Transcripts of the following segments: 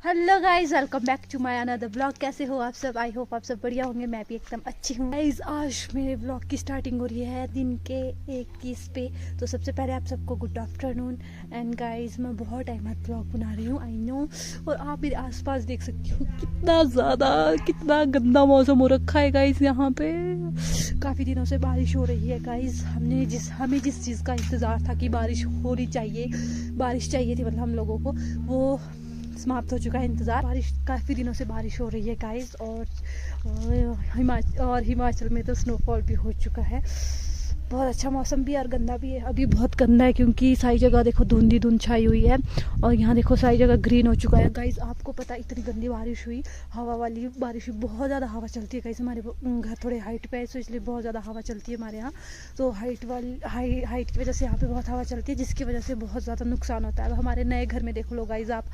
Hello guys, welcome back to my another blog. कैसे हो आप सब? आई होप आप सब बढ़िया होंगे। मैं भी एकदम अच्छी हूँ। गाइज आज मेरे ब्लॉग की स्टार्टिंग हो रही है दिन के 21 पे। तो सबसे पहले आप सबको गुड आफ्टरनून। एंड गाइज मैं बहुत टाइम बाद ब्लॉग बना रही हूँ, आई नो। और आप मेरे आसपास देख सकती हो कितना गंदा मौसम हो रखा है गाइज। यहाँ पे काफ़ी दिनों से बारिश हो रही है गाइज। हमें जिस चीज़ का इंतज़ार था कि बारिश होनी चाहिए, बारिश चाहिए थी मतलब हम लोगों को, वो समाप्त हो चुका है इंतज़ार। बारिश काफ़ी दिनों से बारिश हो रही है गाइस। और हिमाचल में तो स्नोफॉल भी हो चुका है। बहुत अच्छा मौसम भी है और गंदा भी है। अभी बहुत गंदा है क्योंकि सारी जगह देखो धुंध ही धुंध छाई हुई है। और यहाँ देखो सारी जगह ग्रीन हो चुका है गाइस। आपको पता है इतनी गंदी बारिश हुई, हवा वाली बारिश हुई। बहुत ज़्यादा हवा चलती है गाइस। हमारे घर थोड़े हाइट पे है तो इसलिए बहुत ज़्यादा हवा चलती है हमारे यहाँ। तो हाइट की वजह से यहाँ पे बहुत हवा चलती है, जिसकी वजह से बहुत ज़्यादा नुकसान होता है। अब हमारे नए घर में देख लो गाइस आप,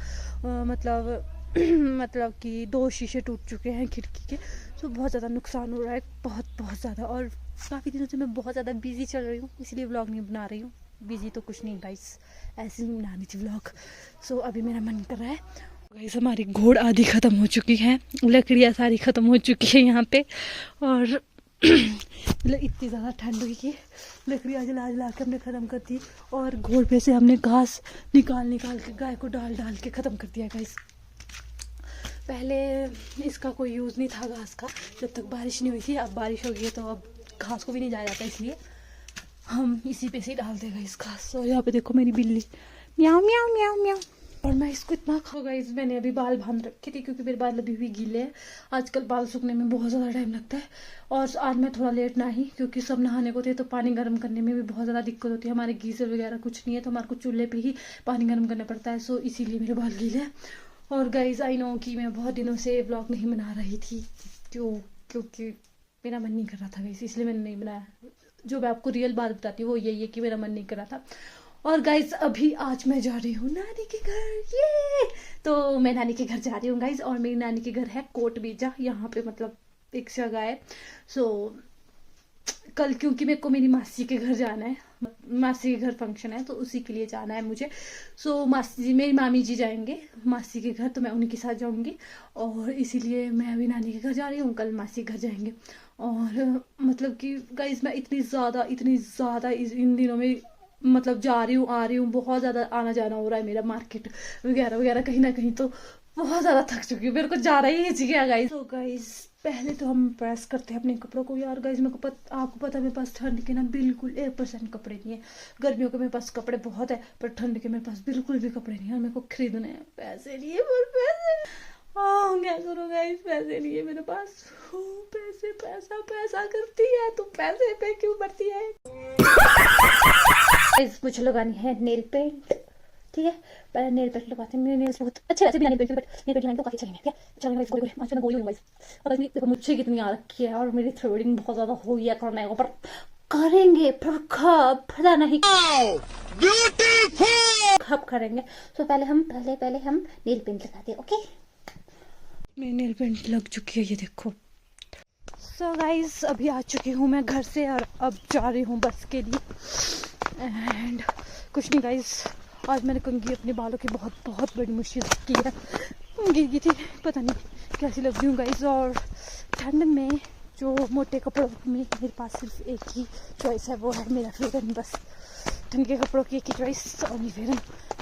मतलब कि 2 शीशे टूट चुके हैं खिड़की के। तो बहुत ज़्यादा नुकसान हो रहा है, बहुत ज़्यादा। और काफ़ी दिनों से मैं बहुत ज़्यादा बिजी चल रही हूँ, इसलिए व्लॉग नहीं बना रही हूँ। बिजी तो कुछ नहीं गाइस, ऐसे ही बनानी थी व्लॉग। सो अभी मेरा मन कर रहा है गाइस। हमारी घोड़ आधी ख़त्म हो चुकी है, लकड़ियाँ सारी ख़त्म हो चुकी है यहाँ पे। और मतलब इतनी ज़्यादा ठंड हुई कि लकड़ियाँ जला के हमने ख़त्म कर दी। और घोड़ पे से हमने घास निकाल के गाय को डाल के ख़त्म कर दिया गाइस। पहले इसका कोई यूज़ नहीं था घास का, जब तक बारिश नहीं हुई थी। अब बारिश हो गई है तो अब घास को भी नहीं जाया जाता, इसलिए हम इसी पे से ही डाल देगा इस घास। और यहाँ पे देखो मेरी बिल्ली म्याऊं म्याऊं म्याऊं म्याऊं। और मैं इसको इतना खाऊंगा। इस मैंने अभी बाल बांध रखे थे क्योंकि मेरे बाल अभी भी गीले हैं। आजकल बाल सूखने में बहुत ज़्यादा टाइम लगता है। और आज मैं थोड़ा लेट ना ही, क्योंकि सब नहाने को थे तो पानी गर्म करने में भी बहुत ज़्यादा दिक्कत होती है। हमारे गीज़र वगैरह कुछ नहीं है तो हमारे को चूल्हे पे ही पानी गर्म करना पड़ता है। सो इसीलिए मेरे बाल गीले हैं। और गाइज आई नो कि मैं बहुत दिनों से व्लॉग नहीं बना रही थी, क्योंकि मेरा मन नहीं कर रहा था गाइज, इसलिए मैंने नहीं बनाया। जो मैं आपको रियल बात बताती हूँ वो यही है कि मेरा मन नहीं कर रहा था। और गाइज अभी आज मैं जा रही हूँ नानी के घर। ये तो मैं नानी के घर जा रही हूँ गाइज। और मेरी नानी के घर है कोट बीजा, यहाँ पे मतलब एक जगह है। सो कल क्योंकि मेरे को मेरी मासी के घर जाना है, मासी के घर फंक्शन है तो उसी के लिए जाना है मुझे। सो मेरी मामी जी जाएंगे मासी के घर, तो मैं उन्हीं के साथ जाऊंगी। और इसीलिए मैं अभी नानी के घर जा रही हूँ, कल मासी के घर जाएंगे। और मतलब कि गाइज मैं इतनी ज़्यादा इन दिनों में मतलब जा रही हूँ आ रही हूँ, बहुत ज़्यादा आना जाना हो रहा है मेरा, मार्केट वगैरह कहीं ना कहीं। तो बहुत ज़्यादा थक चुकी हूँ, मेरे को जा रही है चाहिए गाइज। तो गाइज पहले तो हम प्रेस करते हैं अपने कपड़ों को। यार गाइज मेरे को आपको पता है मेरे पास ठंड के ना बिल्कुल 1% कपड़े नहीं है। गर्मियों के मेरे पास कपड़े बहुत है, पर ठंड के मेरे पास बिल्कुल भी कपड़े नहीं है। और मेरे को खरीदने हैं, पैसे नहीं है, पर पैसे क्या करूँ गाइज, पैसे नहीं है मेरे पास। पैसा करती है तो पैसे पे क्यों बढ़ती है। मुझे लगानी है नेल पेंट, ठीक है। पहले नेल पेंट लगाते हैं। मेरे नेल्स बहुत अच्छे भी नेल पेंट लगाने तो काफी अच्छे नहीं है। चलेंगे गाइस, गोली आज मैं गोली हूं गाइस। पता नहीं देखो मुझे कितनी आ रखी है। और मेरी थ्रेडिंग बहुत ज्यादा हो गई है करने को, पर करेंगे पता नहीं कब करेंगे। तो पहले हम नेल पेंट लगाते हैं। ओके, मेरी नेल पेंट लग चुकी है, ये देखो। सो गाइस अभी आ चुकी हूँ मैं घर से और अब जा रही हूँ बस के लिए। एंड कुछ नहीं गाइस, आज मैंने कंघी अपने बालों की बहुत बड़ी मुश्किल की है। गिर गई थी, पता नहीं कैसी लग रही हूँ गाइस। और ठंड में जो मोटे कपड़ों में मेरे पास सिर्फ एक ही चॉइस है, वो है मेरा फेरन। बस ठंड के कपड़ों की एक ही चॉइस, और ये फेरन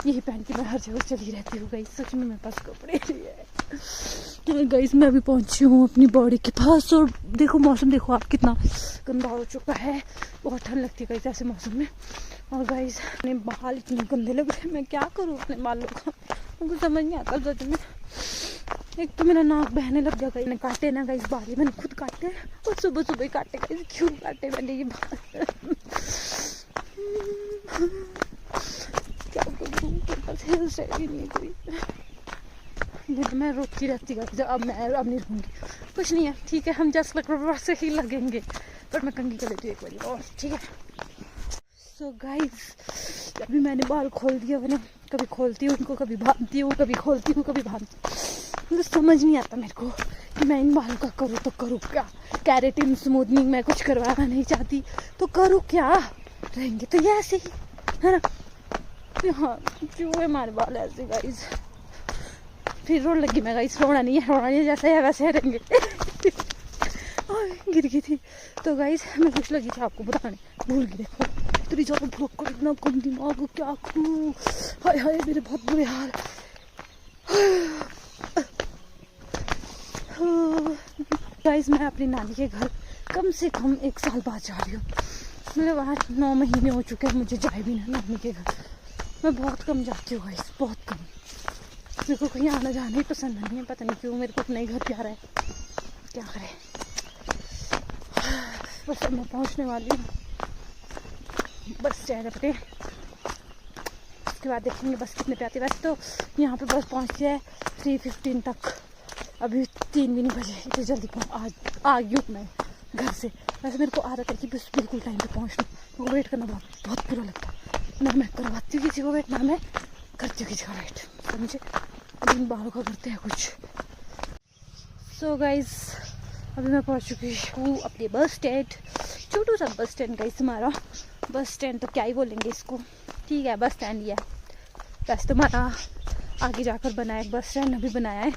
यही पहन के मैं हर जगह चली रहती हूँ गाइस। सच में मेरे पास कपड़े नहीं है। तो गाइस मैं अभी पहुंची हूँ अपनी बॉडी के पास। और देखो मौसम देखो आप कितना गंदा हो चुका है। बहुत ठंड लगती है गाइस ऐसे मौसम में। और गाइस अपने बाल इतने गंदे लग रहे हैं, मैं क्या करूँ अपने बालों का, मुझे समझ नहीं आता सच में। एक तो मेरा नाक बहने लग गया गाइस। मैंने काटे ना गाइस बाल, मैंने खुद काटे और सुबह ही काटे गाइस। क्यों काटे मैंने ये बाल, क्या करूँ, हेयर स्टाइल ही नहीं कोई। तो मैं रोती रहती है, अब नहीं रहूँगी। कुछ नहीं है, ठीक है, हम जस्ट से ही लगेंगे। पर मैं कंघी कर लेती हूँ एक बार और, ठीक है। सो गाइस अभी मैंने बाल खोल दिया। मैंने कभी खोलती हूँ उनको, कभी बांधती हूँ, कभी खोलती हूँ, कभी बांधती हूँ। मुझे समझ नहीं आता मेरे को कि मैं इन बालों का करूँ तो करूँ क्या। कैरेटिन स्मूथनिंग मैं कुछ करवाना नहीं चाहती तो करूँ क्या। रहेंगे तो ये ऐसे ही है ना। हाँ क्यों है हमारे बाल ऐसे गाइस। फिर रोने लगी मैं, गाइस रोना नहीं है जैसे है वैसे रहेंगे। गिर गई थी। तो गाइस मैं कुछ लगी थी आपको बताने, भूल गई। देखो इतनी ज़्यादा भूख को, इतना कम दिमाग, क्या करूँ, हाय हाय मेरे बहुत बुरे हाल। गाइस मैं अपनी नानी के घर कम से कम 1 साल बाद जा रही हूँ। मतलब वहाँ 9 महीने हो चुके हैं मुझे जाए भी ना नानी के घर। मैं बहुत कम जाती हूँ गाइस, बहुत कम। मेरे को कहीं आना जाना ही पसंद नहीं है, पता नहीं क्यों। मेरे को अपना ही घर प्यारा है, क्या करें। बस अब मैं पहुँचने वाली हूँ बस स्टैंड पे। उसके बाद देखेंगे बस कितने पे आती है। वैसे तो यहाँ पे बस पहुँचती है 3:15 तक। अभी 3 भी नहीं बजे, इतनी जल्दी आ गई हूँ मैं घर से। वैसे मेरे को आदत है कि बस बिल्कुल टाइम पे पहुँचना। मेरे को वेट करना बहुत बुरा लगता है। ना मैं करवाती हूँ किसी को वेट, ना मैं करती हूँ किसी का वेट। समझे, दिन बाहर का करते हैं कुछ। सो गाइज अभी मैं पहुँच चुकी हूँ अपने बस स्टैंड। छोटू सा बस स्टैंड गाइस हमारा। बस स्टैंड तो क्या ही बोलेंगे इसको, ठीक है बस स्टैंड ही है। वैसे तो हमारा आगे जाकर बना है बस स्टैंड, अभी बनाया है।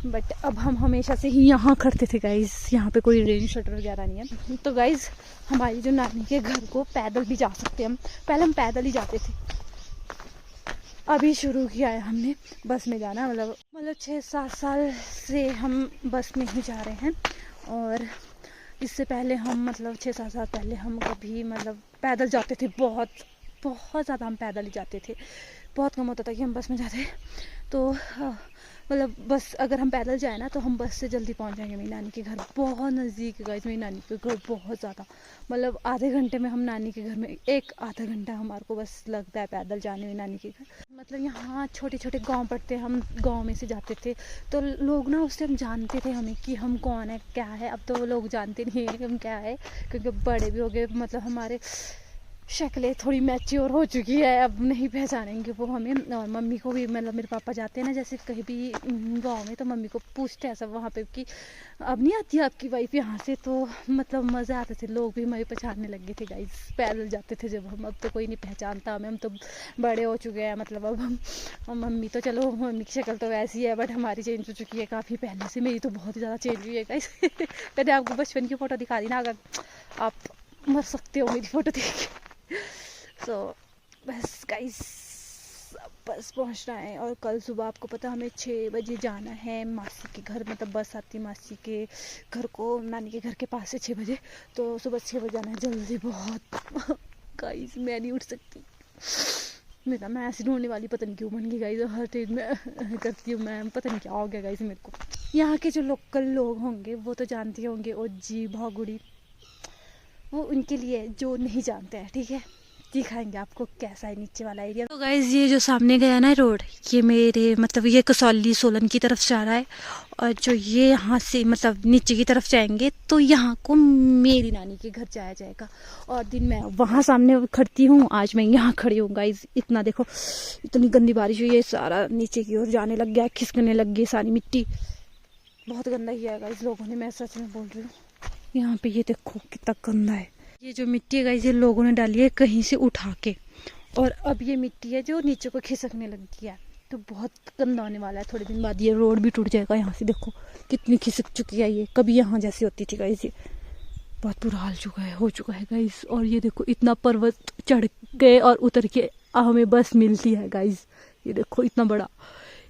बट अब हम हमेशा से ही यहाँ खड़ते थे गाइस, यहाँ पे कोई रेन शटर वगैरह नहीं है। तो गाइस हमारी जो नानी के घर को पैदल भी जा सकते हैं हम। पहले हम पैदल ही जाते थे, अभी शुरू किया है हमने बस में जाना। मतलब 6-7 साल से हम बस में ही जा रहे हैं। और इससे पहले हम मतलब 6-7 साल पहले हम कभी मतलब पैदल जाते थे। बहुत ज़्यादा हम पैदल ही जाते थे। बहुत कम होता था कि हम बस में जाते। तो मतलब बस अगर हम पैदल जाए ना तो हम बस से जल्दी पहुंच जाएंगे मेरी नानी के घर। बहुत नज़दीक है गाइस मेरी नानी के घर, बहुत ज़्यादा। मतलब आधे घंटे में हम नानी के घर में, 1-आधा घंटा हमारे को बस लगता है पैदल जाने में नानी के घर। मतलब यहाँ छोटे छोटे गांव पड़ते हैं, हम गांव में से जाते थे। तो लोग ना उस टाइम जानते थे हमें कि हम कौन है क्या है। अब तो लोग जानते नहीं है कि हम क्या है, क्योंकि बड़े भी हो गए। मतलब हमारे शक्लें थोड़ी मैच्योर हो चुकी है, अब नहीं पहचानेंगे वो हमें। और मम्मी को भी मतलब मेरे पापा जाते हैं ना जैसे कहीं भी गांव में, तो मम्मी को पूछते हैं सब वहाँ पे कि अब नहीं आती आपकी वाइफ यहाँ से। तो मतलब मज़े आते थे, लोग भी हमें पहचानने लगे थे गाइस। पैदल जाते थे जब हम, अब तो कोई नहीं पहचानता हमें, हम तो बड़े हो चुके हैं। मतलब अब हम मम्मी तो चलो, मम्मी की शक्ल तो वैसी है, बट हमारी चेंज हो चुकी है काफ़ी पहले से। मेरी तो बहुत ही ज़्यादा चेंज हुई है गाइस। मैंने आपको बचपन की फ़ोटो दिखा दी ना, अगर आप मर सकते हो मेरी फ़ोटो देख के। तो बस गाइस बस पहुंचना है। और कल सुबह आपको पता हमें 6 बजे जाना है मासी के घर। मतलब बस आती मासी के घर को, नानी के घर के पास से 6 बजे। तो सुबह 6 बजे जाना है जल्दी बहुत। गाइस मैं नहीं उठ सकती, मेरा मैं ऐसी ढूंढने वाली पता नहीं क्यों बन गई गाइस। हर चीज़ में करती हूँ मैं, पता नहीं क्या हो गया गाइस मेरे को। यहाँ के जो लोकल लोग होंगे वो तो जानते होंगे, ओजी भागुड़ी, वो उनके लिए जो नहीं जानते हैं, ठीक है। दिखाएंगे आपको कैसा है नीचे वाला एरिया। तो गाइज ये जो सामने गया ना रोड, ये मेरे मतलब ये कसौली सोलन की तरफ जा रहा है। और जो ये यहाँ से मतलब नीचे की तरफ जाएंगे तो यहाँ को मेरी नानी के घर जाया जाएगा। और दिन मैं वहाँ सामने खड़ती हूँ, आज मैं यहाँ खड़ी हूँ गाइज। इतना देखो, इतनी गंदी बारिश हुई है, सारा नीचे की ओर जाने लग गया, खिसकने लग गई सारी मिट्टी। बहुत गंदा किया है गाइज लोगों ने, मैं सच में बोल रही हूँ। यहाँ पे ये देखो कितना गंदा है। ये जो मिट्टी है गाइस ये लोगों ने डाली है कहीं से उठा के, और अब ये मिट्टी है जो नीचे को खिसकने लग गया है। तो बहुत गंदा होने वाला है थोड़े दिन बाद। ये रोड भी टूट जाएगा, यहाँ से देखो कितनी खिसक चुकी है ये। कभी यहाँ जैसी होती थी गाइस, ये बहुत बुरा हाल हो चुका है गाइस। और ये देखो इतना पर्वत चढ़ के और उतर के हमें बस मिलती है गाइस। ये देखो इतना बड़ा,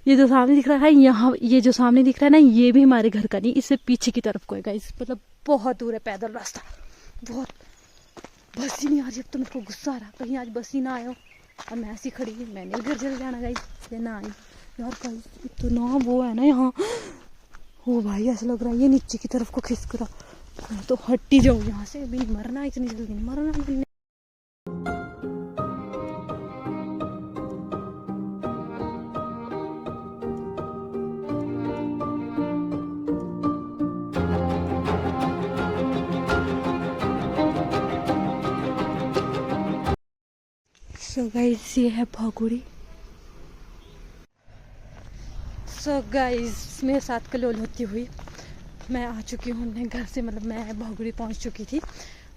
ये जो सामने दिख रहा है यहाँ, ये जो सामने दिख रहा है ना, ये भी हमारे घर का नहीं, इससे पीछे की तरफ को है गाइस। मतलब बहुत दूर है पैदल रास्ता, बहुत। बस ही नहीं आ रही, अब तो मेरे को गुस्सा आ रहा, कहीं आज बस ही ना आयो। अब मैं ऐसी खड़ी, मैंने घर चल जाना गाइस, ये ना आई यार गाइस। इतना वो है ना यहाँ, हो भाई ऐसा लग रहा है ये नीचे की तरफ को खिसक रहा। तो हट ही जाओ यहाँ से, अभी मरना, इतनी जल्दी नहीं मरना। सो गाइस ये है भागुड़ी। सो गाइस मेरे साथ कलोल होती हुई मैं आ चुकी हूँ अपने घर से। मतलब मैं भागुड़ी पहुँच चुकी थी।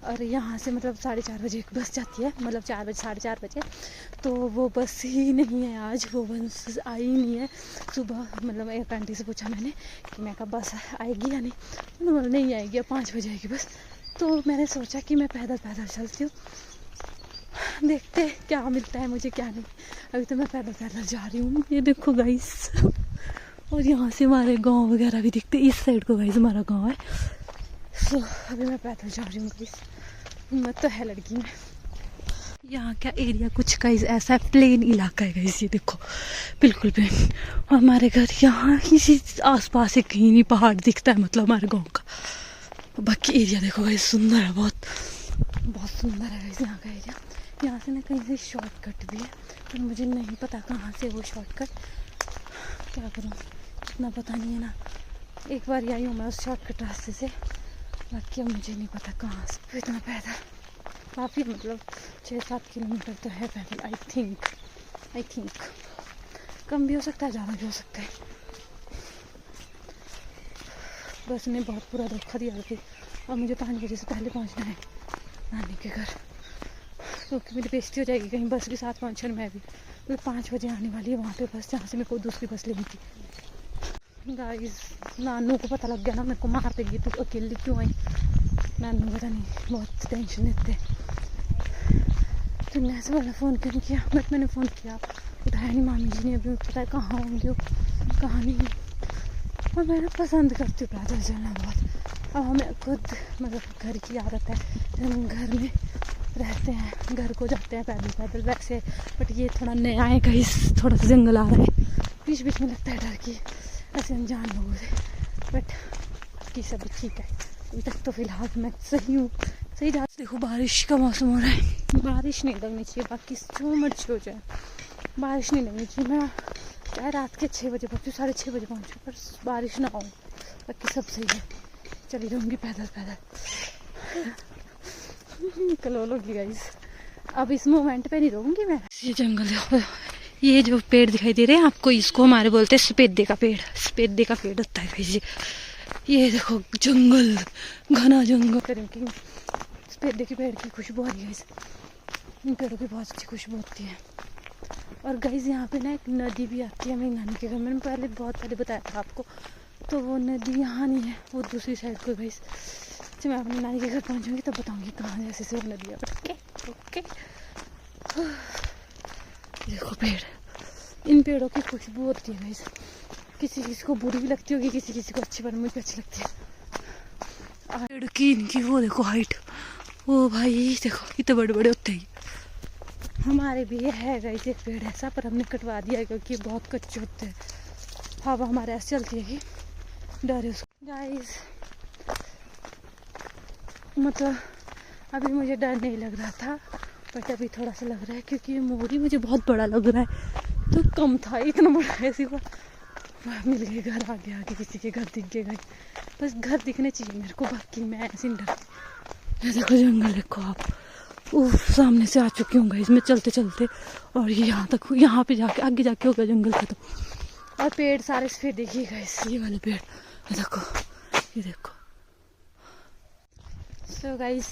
और यहाँ से मतलब 4:30 बजे एक बस जाती है, मतलब 4 बजे 4:30 बजे, तो वो बस ही नहीं है आज, वो बस आई ही नहीं है। सुबह मतलब एक आंटी से पूछा मैंने कि मैं कब बस आएगी या नहीं, उन्होंने नहीं आएगी, अब 5 बजे आएगी बस। तो मैंने सोचा कि मैं पैदल पैदल चलती हूँ, देखते क्या मिलता है मुझे क्या नहीं। अभी तो मैं पैदल पैदल जा रही हूँ, ये देखो गाइस। और यहाँ से हमारे गांव वगैरह भी दिखते, इस साइड को गाइस हमारा गांव है। सो अभी मैं पैदल जा रही हूँ गाइस, हिम्मत तो है लड़की में। यहाँ का एरिया कुछ गाइस ऐसा है, प्लेन इलाका है गाइस, ये देखो बिल्कुल प्लेन। और हमारे घर यहाँ इसी आसपास से कहीं नहीं पहाड़ दिखता है, मतलब हमारे गाँव का। बाकी एरिया देखो गाइस सुंदर है, बहुत बहुत सुंदर है गाइस यहाँ का एरिया। यहाँ से ना कहीं से शॉर्टकट भी है, पर मुझे नहीं पता कहाँ से वो शॉर्टकट, क्या करूँ इतना पता नहीं है ना। एक बार आई हूँ मैं उस शॉर्टकट रास्ते से, बाकी अब मुझे नहीं पता कहाँ से। इतना पैदल काफ़ी मतलब 6-7 किलोमीटर तो है पैदल, आई थिंक कम भी हो सकता है, ज़्यादा भी हो सकता है। बस ने बहुत पूरा धोखा दिया थी, और मुझे 5 बजे से पहले पहुंचना है नानी के घर, क्योंकि मेरी बेइज्जती हो जाएगी कहीं बस के साथ पहुंचने में भी। तो 5 बजे आने वाली है वहाँ पे बस, जहाँ से मेरे को दूसरी बस लेनी थी। गाइस नानू को पता लग गया ना, मेरे को मार देगी, तू अकेली क्यों आई। नानू पता नहीं बहुत टेंशन लेते। तो ऐसे वाला फ़ोन क्यों किया, बट मैंने फ़ोन किया, उठाया नहीं। मामी जी ने अभी पता है कहाँ होंगे, कहाँ नहीं। और मैं ना पसंद करती हूँ पैदल चलना बहुत। अब हमें खुद मतलब घर की आदत है, हम घर में रहते हैं, घर को जाते हैं पैदल पैदल वैसे। बट ये थोड़ा नया है कहीं, थोड़ा सा जंगल आ रहा है, बीच बीच में लगता है डर की ऐसे अनजान लोगों से। बट बाकी सब ठीक है, अभी तक तो फिलहाल मैं सही हूँ, सही जा। देखो बारिश का मौसम हो रहा है, बारिश नहीं लगनी चाहिए, बाकी जो मर्जी हो जाए बारिश नहीं लगनी चाहिए। मैं चाहे रात के 6 बजे पहुँचूँ, 6:30 बजे पहुँचूँ, पर बारिश ना हो, बाकी सब सही है। चली रहूँगी पैदल पैदल। कलो लोगी गाइस, अब इस मोमेंट पे नहीं रहूँगी मैं। ये जंगल देखो, ये जो पेड़ दिखाई दे रहे हैं आपको, इसको हमारे बोलते हैं सफेदे का पेड़, सफेदे का पेड़ होता है गाइस। ये देखो जंगल, घना जंगल। क्योंकि सफेदे के पेड़ की खुशबू आ रही है, इन पेड़ों की बहुत अच्छी खुशबू होती है। और गाइस यहाँ पे ना एक नदी भी आती है मेरी नानी के घर में, मैंने पहले बहुत पहले बताया था आपको। तो वो नदी यहाँ नहीं है, वो दूसरी साइड को गाइस। जब मैं अपनी नानी के घर पहुँचूँगी तो बताऊँगी कहाँ जैसे से वो नदी है। ओके देखो पेड़, इन पेड़ों की खुशबू होती है गाइस, किसी किसी को बुरी भी लगती होगी, किसी किसी को अच्छी, पर मुझे अच्छी लगती है। पेड़ की इनकी वो देखो हाइट, ओ भाई देखो इतने बड़े बड़े होते हैं। हमारे भी ये है गाइस एक पेड़ ऐसा, पर हमने कटवा दिया क्योंकि बहुत कच्चे होते हैं। हवा हमारे ऐसे चलती है कि डर है उसको गाइस। मतलब अभी मुझे डर नहीं लग रहा था, बट अभी थोड़ा सा लग रहा है, क्योंकि ये मोरी मुझे बहुत बड़ा लग रहा है। तो कम था, इतना बड़ा है ऐसी बात। मिल गए घर, आगे आगे किसी के घर दिख गए, बस घर दिखने चाहिए मेरे को, बाकी मैं ऐसे नहीं डरती। देखो जंगल देखो आप, सामने से आ चुकी हूँ इसमें चलते चलते, और ये यहाँ तक, यहाँ पे जाके आगे जाके होगा जंगल खत्म। और पेड़ सारे सफेद देखिएगा, ये वाले पेड़ देखो, ये देखो। सो गाइस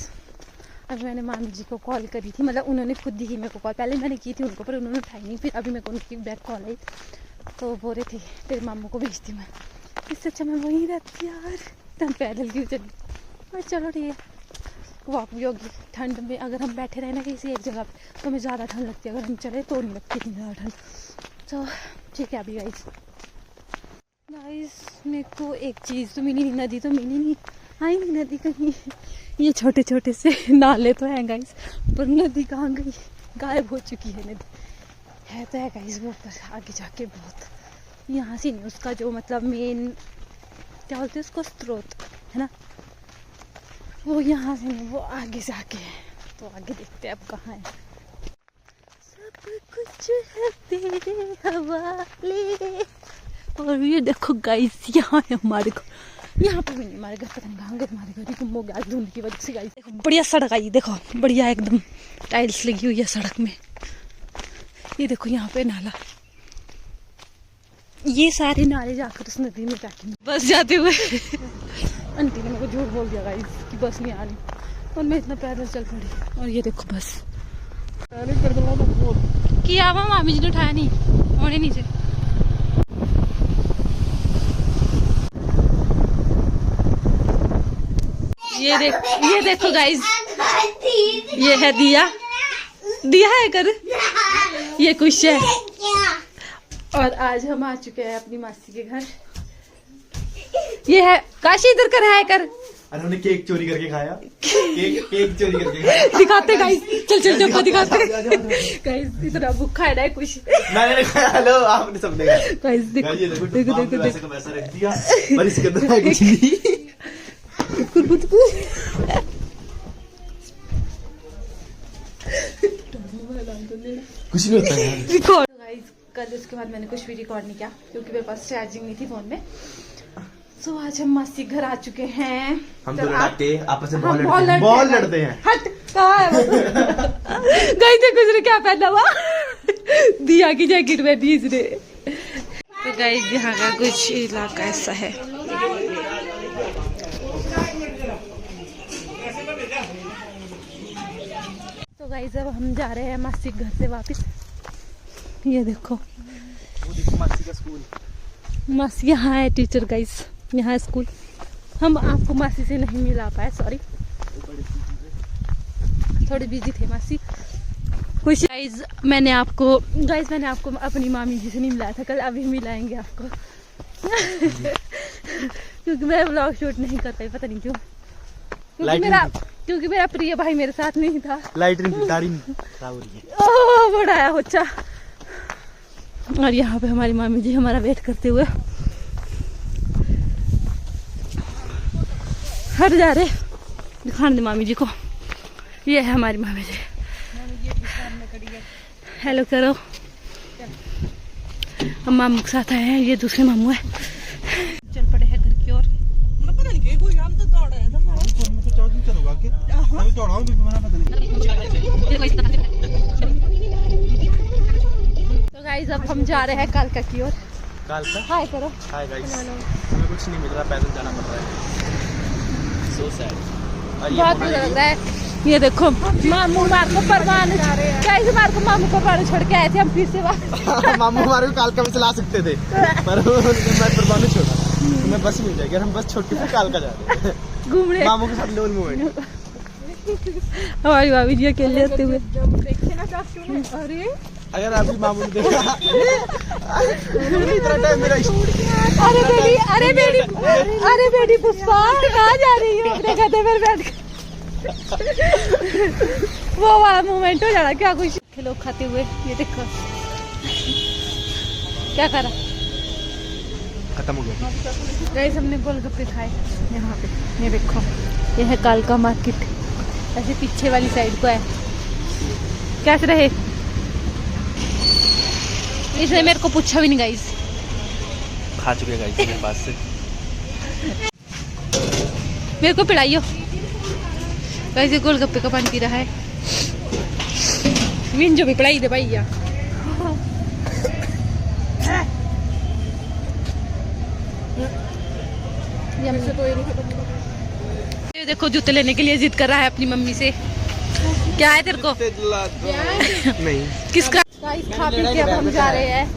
अभी मैंने मामी जी को कॉल करी थी, मतलब उन्होंने खुद ही मेरे को कॉल, पहले मैंने की थी उनको पर उन्होंने उठाई नहीं, फिर अभी मेरे को उनकी बैक कॉल आई। तो वो बोल रहे थे तेरे मामू को भेजती मैं, इससे अच्छा मैं वहीं रहती यार, तब पैदल क्यों चली। और चलो ठीक है, वॉक भी होगी। ठंड में अगर हम बैठे रहे ना किसी एक जगह पे तो हमें ज़्यादा ठंड लगती है, अगर हम चले तो नहीं लगती इतनी ज़्यादा ठंड। तो ठीक है अभी गाइस मेरे को एक चीज़ तो मिली नहीं, नदी तो मिली नहीं, आई नहीं नदी कहीं। ये छोटे छोटे से नाले तो हैं गाइस, पर नदी कहाँ गई, गायब हो चुकी है नदी। है तो है गाइस वो, पर आगे जाके बहुत, यहाँ से नहीं, उसका जो मतलब मेन क्या बोलते हैं उसको, स्रोत है ना, वो यहाँ से नहीं, वो आगे से आके है। तो आगे देखते हैं अब कहाँ है। सब कुछ है तेरे हवाले। और ये देखो गाइस यहाँ है हमारे घर, यहाँ पे भी नहीं हमारे घर, पता नहीं कहाँ गए हमारे घर, गुम हो गया धुंध की वजह से गाइस। देखो बढ़िया सड़क आई, देखो बढ़िया एकदम टाइल्स लगी हुई है सड़क में। ये देखो यहाँ पे नाला, ये सारे नाले जाकर उस नदी में जाके बस जाते हुए। आंटी ने मेरे को झूठ बोल दिया गाइस कि बस नहीं आ रही, और मैं इतना पैदल चल पड़ी। और ये देखो बस किया हुआ, मामी जी ने उठाया नहीं, होने नीचे। ये देखो गाइस, ये है दिया, दिया है कर, ये कुछ है। और आज हम आ चुके हैं अपनी मासी के घर। ये है काशी, इधर कर है कर। उन्होंने केक चोरी करके खाया, केक चोरी करके खाया। दिखाते गाइस, चल चल चप्पा दिखाते गाइस। इतना भूखा है ना कुछ। मैंने खाया, हेलो आपने सब देखा गाइस। देखो ये देखो देखो देखो वैसे का वैसा रख दिया, पर इसके अंदर है कुछ नहीं। कुछ नहीं होता यार। रिकॉर्ड गाइस, कल उसके बाद मैंने कुछ भी रिकॉर्ड नहीं किया क्योंकि मेरे पास चार्जिंग नहीं थी फोन में। तो आज हम मासी घर आ चुके हैं। हम तो लड़ते आपस में बहुत लड़ते हैं। हट कहाँ है गाइस, देखो इसने क्या पहना हुआ, दिया की जैकेट पहनी इसने। तो गाइस यहाँ का कुछ इलाका ऐसा है। तो गाइस अब हम जा रहे हैं मासी के घर से वापस। ये देखो मासी का स्कूल, मासी यहाँ है, टीचर गाइस यहाँ स्कूल। हम आपको मासी से नहीं मिला पाए, सॉरी, थोड़ी बिजी थे मासी। खुश गाइस, मैंने आपको अपनी मामी जी से नहीं मिलाया था कल, अभी मिलाएंगे आपको। क्योंकि मैं व्लॉग शूट नहीं कर पाई, पता नहीं क्यों, क्योंकि मेरा प्रिय भाई मेरे साथ नहीं था। ओह बड़ा है बच्चा। और यहाँ पे हमारी मामी जी हमारा वेट करते हुए हट जा रहे, दिखाने दे मामी जी को। ये है हमारी मामी जी, हेलो करो। हम मामू के साथ आए हैं, ये दूसरे मामू है। चल पड़े हैं घर की ओर। तो गाइस अब हम जा रहे हैं कालका की ओर। कालका, हाय करो। हाय गाइस, हमें कुछ नहीं मिल रहा, पैदल जाना पड़ रहा है। So sad. बहुत बुरा लग रहा है। ये देखो मामू मार को परवाने कैसे मार को मामू परवाने छोड़ के आए थे हम फिर से वहाँ। मामू हमारे को कालका में चला सकते थे, पर मैं परवाने छोड़ा, हमें बस मिल जाएगी। हम बस छोड़ के कालका जा रहे हैं घूमने मामू के साथ लोन मूवमेंट। हमारी भाभी जी अकेले आते हुए। अरे अगर आपकी मामू ने देखा इतना टाइम मेरा अरे बेटी पुष्पा कहाँ जा रही हो अपने गधे पर बैठ कर। वो वाला मोमेंट हो जाना क्या, कुछ लोग खाते हुए। ये देखो क्या करा, खत्म हो गया गाइस। हमने गोलगप्पे खाए यहाँ पे। ये देखो ये है कालका मार्केट, ऐसे पीछे वाली साइड को है। कैसे रहे, इसने मेरे को पूछा भी नहीं गाइस। खा चुके गाइस मेरे पास से। मेरे को पिलाइयो गाइस। ये गोलगप्पे का पानी पी रहा है। विन जो भी पिलाई दे भैया। ये देखो जूते लेने के लिए जिद कर रहा है अपनी मम्मी से। क्या है तेरे को? नहीं किसका? खा पी के अब हम जा रहे हैं,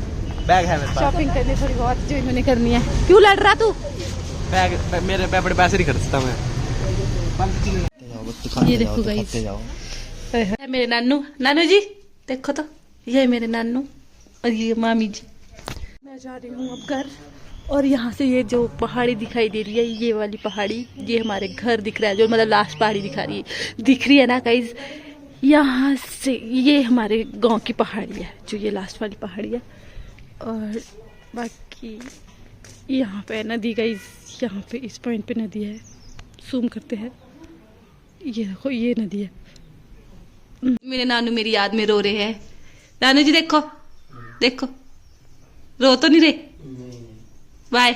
बैग है मेरे पास, शॉपिंग करने थोड़ी बहुत जो इन्होंने करनी है। क्यों लड़ रहा तू? बैग मेरे बड़े पैसे नहीं खर्चता मैं। ये देखो गाइस, मेरे नानू जी देखो तो, ये मेरे नानू और ये मामी जी। मैं जा रही हूँ अब घर। और यहाँ से ये जो पहाड़ी दिखाई दे रही है, ये वाली पहाड़ी, ये हमारे घर दिख रहा है, जो मतलब लास्ट पहाड़ी दिख रही है ना गाइस। यहाँ से ये हमारे गांव की पहाड़ी है, जो ये लास्ट वाली पहाड़ी है। और बाकी यहाँ पे नदी गाइस, यहाँ पे इस पॉइंट पे नदी है। जूम करते हैं, ये देखो ये नदी है। मेरे नानू मेरी याद में रो रहे हैं। नानू जी देखो देखो, रो तो नहीं रहे। बाय।